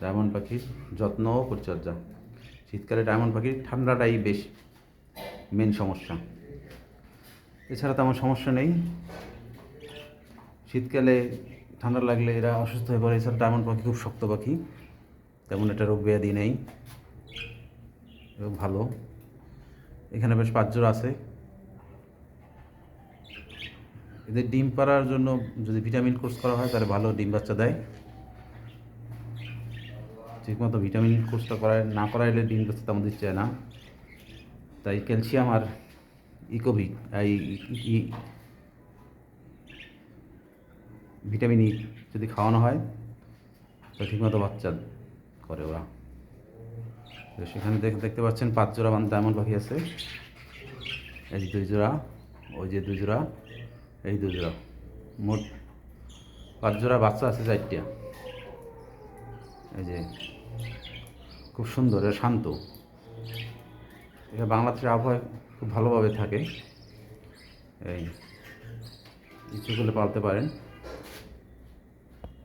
Diamond পাখির যত্ন ও পরিচর্যা। শীতকালে ডায়মন্ড পাখির ঠান্ডাটাই বেশ মেন সমস্যা, এছাড়া তেমন সমস্যা নেই। শীতকালে ঠান্ডা লাগলে এরা অসুস্থ হয়ে পড়ে। এছাড়া ডায়মন্ড পাখি খুব শক্ত পাখি, তেমন একটা রোগ ব্যাধি নেই, এবং ভালো। এখানে বেশ 5 জোড়া আছে। এদের ডিম পাড়ার জন্য যদি ভিটামিন কোর্স করা হয় তাহলে ভালো ডিম বাচ্চা দেয়। ঠিকমতো ভিটামিন কোর্সটা না করাইলে ডিম বাচ্চা তেমন দিচ্ছে না। তাই ক্যালসিয়াম আর ইকোভিট ভিটামিন ই যদি খাওয়ানো হয় তো ঠিকমতো বাচ্চা করে ওরা। তো সেখানে দেখতে পাচ্ছেন 5 জোড়া ডায়মন্ড পাখি আছে। এই যে 2 জোড়া, ওই যে 2 জোড়া, এই 2 জোড়া, মোট 5 জোড়া বাচ্চা আছে 4টা। এই যে খুব সুন্দর, এরা শান্ত। এটা বাংলাদেশের আবহাওয়ায় খুব ভালোভাবে থাকে। এই ইচ্ছে করলে পালতে পারেন।